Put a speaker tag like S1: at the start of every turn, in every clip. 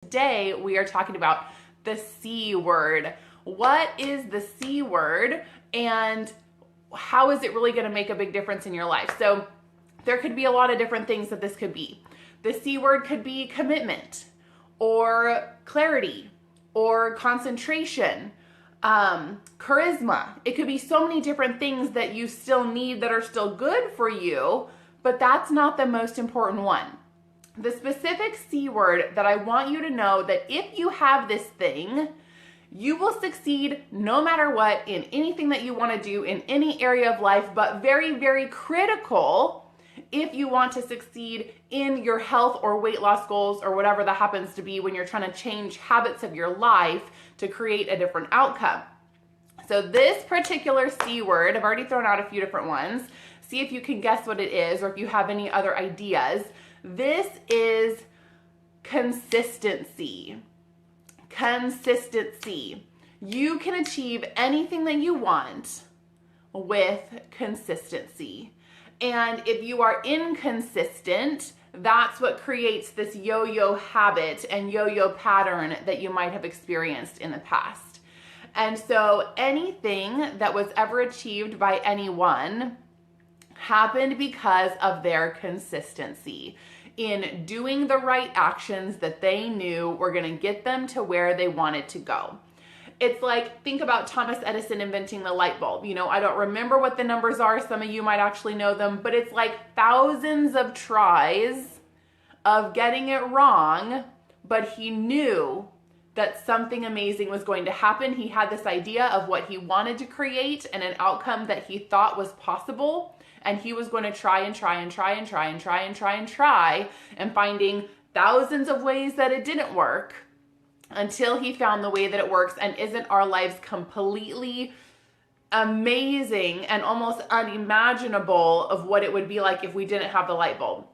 S1: Today we are talking about the C word. What is the C word and how is it really going to make a big difference in your life? So there could be a lot of different things that this could be. The C word could be commitment or clarity or concentration, charisma. It could be so many different things that you still need that are still good for you, but that's not the most important one. The specific C word that I want you to know that if you have this thing, you will succeed no matter what in anything that you want to do in any area of life, but very, very critical if you want to succeed in your health or weight loss goals or whatever that happens to be when you're trying to change habits of your life to create a different outcome. So this particular C word, I've already thrown out a few different ones. See if you can guess what it is or if you have any other ideas. This is consistency. Consistency. You can achieve anything that you want with consistency. And if you are inconsistent, that's what creates this yo-yo habit and yo-yo pattern that you might have experienced in the past. And so anything that was ever achieved by anyone happened because of their consistency in doing the right actions that they knew were going to get them to where they wanted to go. It's like, think about Thomas Edison inventing the light bulb. You know, I don't remember what the numbers are. Some of you might actually know them, but it's like thousands of tries of getting it wrong, but he knew that something amazing was going to happen. He had this idea of what he wanted to create and an outcome that he thought was possible. And he was going to try and finding thousands of ways that it didn't work until he found the way that it works. And isn't our lives completely amazing and almost unimaginable of what it would be like if we didn't have the light bulb?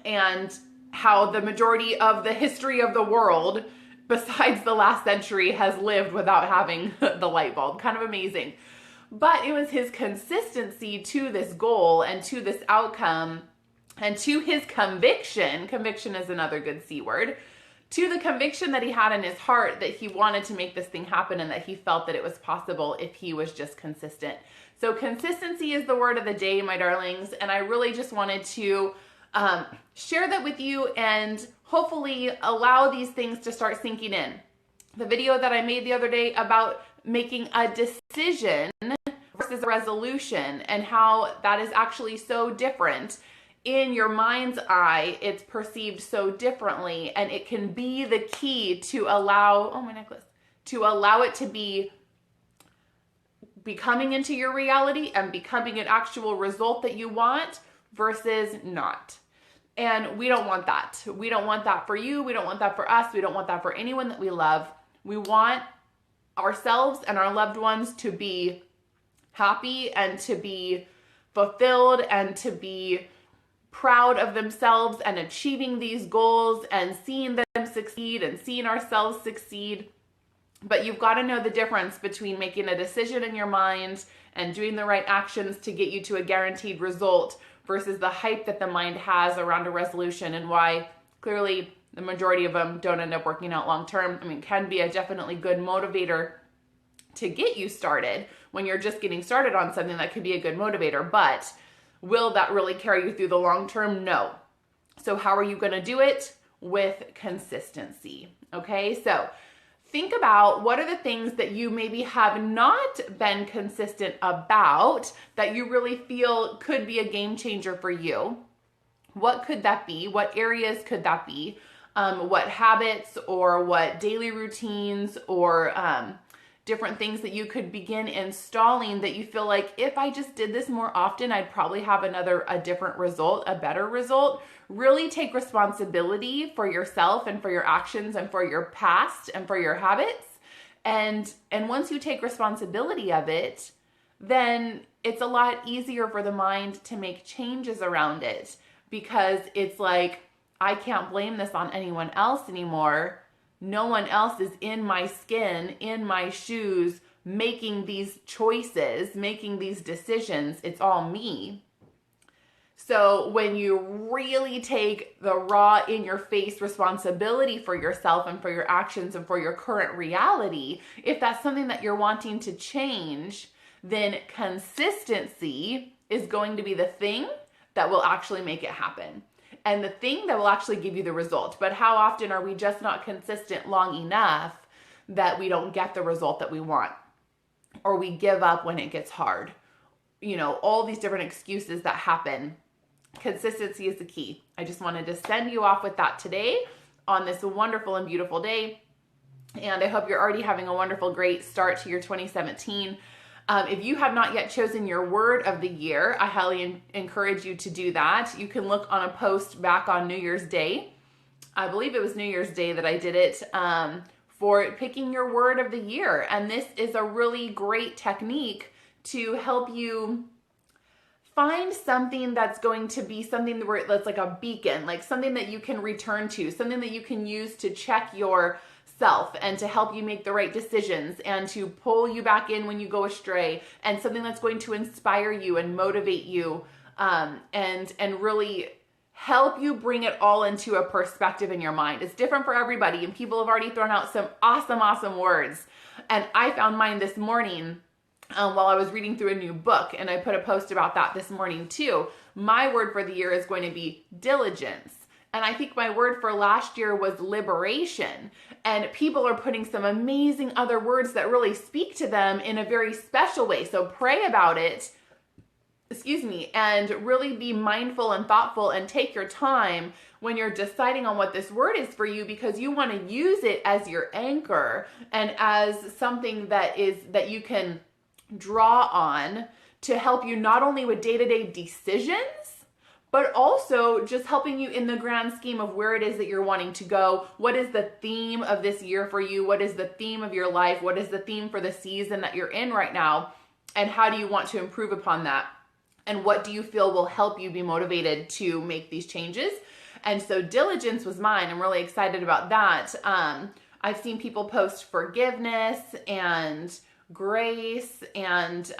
S1: And how the majority of the history of the world, besides the last century, has lived without having the light bulb. Kind of amazing. But it was his consistency to this goal and to this outcome and to his conviction. Conviction is another good C word. To the conviction that he had in his heart that he wanted to make this thing happen and that he felt that it was possible if he was just consistent. So consistency is the word of the day, my darlings. And I really just wanted to share that with you and hopefully allow these things to start sinking in. The video that I made the other day about making a decision versus a resolution and how that is actually so different. In your mind's eye, it's perceived so differently, and it can be the key to allow, oh, my necklace, to allow it to be becoming into your reality and becoming an actual result that you want versus not. And we don't want that. We don't want that for you. We don't want that for us. We don't want that for anyone that we love. We want ourselves and our loved ones to be happy and to be fulfilled and to be proud of themselves and achieving these goals and seeing them succeed and seeing ourselves succeed. But you've got to know the difference between making a decision in your mind and doing the right actions to get you to a guaranteed result versus the hype that the mind has around a resolution and why clearly the majority of them don't end up working out long term. I mean, can be a definitely good motivator to get you started when you're just getting started on something. That could be a good motivator, but will that really carry you through the long term? No. So how are you going to do it? With consistency. Okay, so think about what are the things that you maybe have not been consistent about that you really feel could be a game changer for you. What could that be? What areas could that be? What habits or what daily routines or different things that you could begin installing that you feel like if I just did this more often, I'd probably have a different result, a better result. Really take responsibility for yourself and for your actions and for your past and for your habits. And once you take responsibility of it, then it's a lot easier for the mind to make changes around it because it's like, I can't blame this on anyone else anymore. No one else is in my skin, in my shoes, making these choices, making these decisions. It's all me. So when you really take the raw in your face responsibility for yourself and for your actions and for your current reality, if that's something that you're wanting to change, then consistency is going to be the thing that will actually make it happen. And the thing that will actually give you the result. But how often are we just not consistent long enough that we don't get the result that we want? Or we give up when it gets hard? You know, all these different excuses that happen. Consistency is the key. I just wanted to send you off with that today on this wonderful and beautiful day. And I hope you're already having a wonderful, great start to your 2017. If you have not yet chosen your word of the year, I highly encourage you to do that. You can look on a post back on New Year's Day. I believe it was New Year's Day that I did it, for picking your word of the year. And this is a really great technique to help you find something that's going to be something that's like a beacon, like something that you can return to, something that you can use to check yourself and to help you make the right decisions and to pull you back in when you go astray, and something that's going to inspire you and motivate you, and really help you bring it all into a perspective in your mind. It's different for everybody, and people have already thrown out some awesome words. And I found mine this morning while I was reading through a new book, and I put a post about that this morning too. My word for the year is going to be diligence. And I think my word for last year was liberation. And people are putting some amazing other words that really speak to them in a very special way. So pray about it, and really be mindful and thoughtful and take your time when you're deciding on what this word is for you, because you want to use it as your anchor and as something that you can draw on to help you not only with day-to-day decisions, but also just helping you in the grand scheme of where it is that you're wanting to go. What is the theme of this year for you? What is the theme of your life? What is the theme for the season that you're in right now? And how do you want to improve upon that? And what do you feel will help you be motivated to make these changes? And so diligence was mine. I'm really excited about that. I've seen people post forgiveness and grace and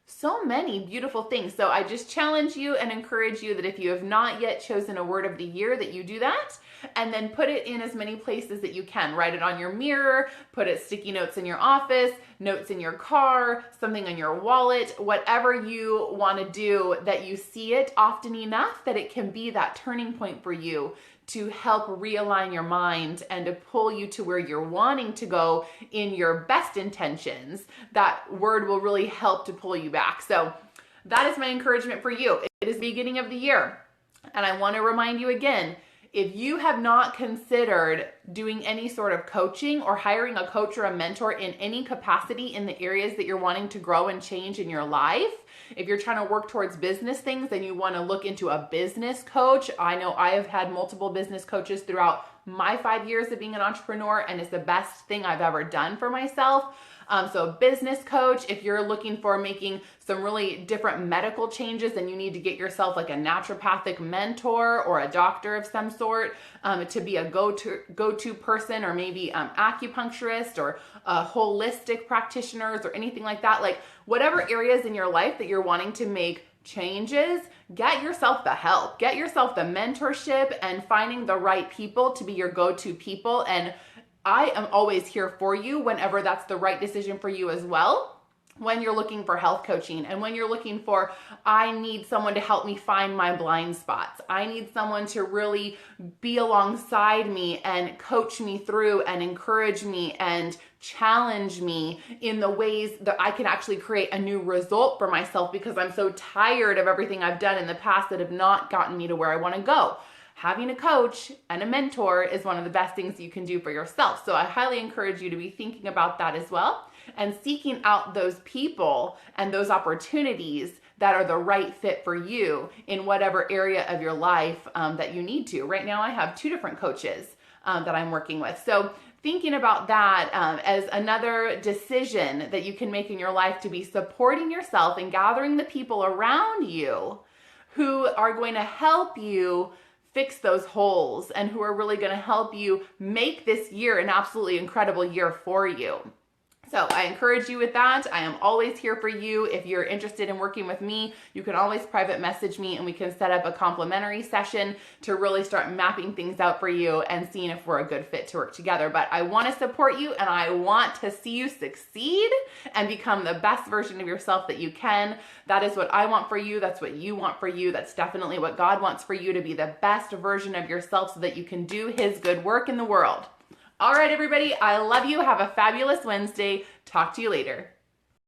S1: so many beautiful things. So I just challenge you and encourage you that if you have not yet chosen a word of the year, that you do that, and then put it in as many places that you can. Write it on your mirror, put it sticky notes in your office, notes in your car, something in your wallet, whatever you want to do, that you see it often enough that it can be that turning point for you to help realign your mind and to pull you to where you're wanting to go in your best intentions. That word will really help to pull you back. So that is my encouragement for you. It is the beginning of the year. And I want to remind you again, if you have not considered doing any sort of coaching or hiring a coach or a mentor in any capacity in the areas that you're wanting to grow and change in your life, if you're trying to work towards business things, then you want to look into a business coach. I know I have had multiple business coaches throughout my 5 years of being an entrepreneur, and it's the best thing I've ever done for myself. So a business coach, if you're looking for making some really different medical changes and you need to get yourself like a naturopathic mentor or a doctor of some sort, to be a go-to person, or maybe acupuncturist or holistic practitioners or anything like that, like whatever areas in your life that you're wanting to make changes, get yourself the help, get yourself the mentorship, and finding the right people to be your go-to people. And I am always here for you whenever that's the right decision for you as well. When you're looking for health coaching, and when you're looking for, I need someone to help me find my blind spots. I need someone to really be alongside me and coach me through and encourage me and challenge me in the ways that I can actually create a new result for myself, because I'm so tired of everything I've done in the past that have not gotten me to where I want to go. Having a coach and a mentor is one of the best things you can do for yourself. So I highly encourage you to be thinking about that as well, and seeking out those people and those opportunities that are the right fit for you in whatever area of your life that you need to. Right now I have 2 different coaches that I'm working with. So thinking about that as another decision that you can make in your life to be supporting yourself and gathering the people around you who are going to help you fix those holes and who are really going to help you make this year an absolutely incredible year for you. So I encourage you with that. I am always here for you. If you're interested in working with me, you can always private message me and we can set up a complimentary session to really start mapping things out for you and seeing if we're a good fit to work together. But I want to support you and I want to see you succeed and become the best version of yourself that you can. That is what I want for you. That's what you want for you. That's definitely what God wants for you, to be the best version of yourself so that you can do His good work in the world. All right, everybody, I love you. Have a fabulous Wednesday. Talk to you later.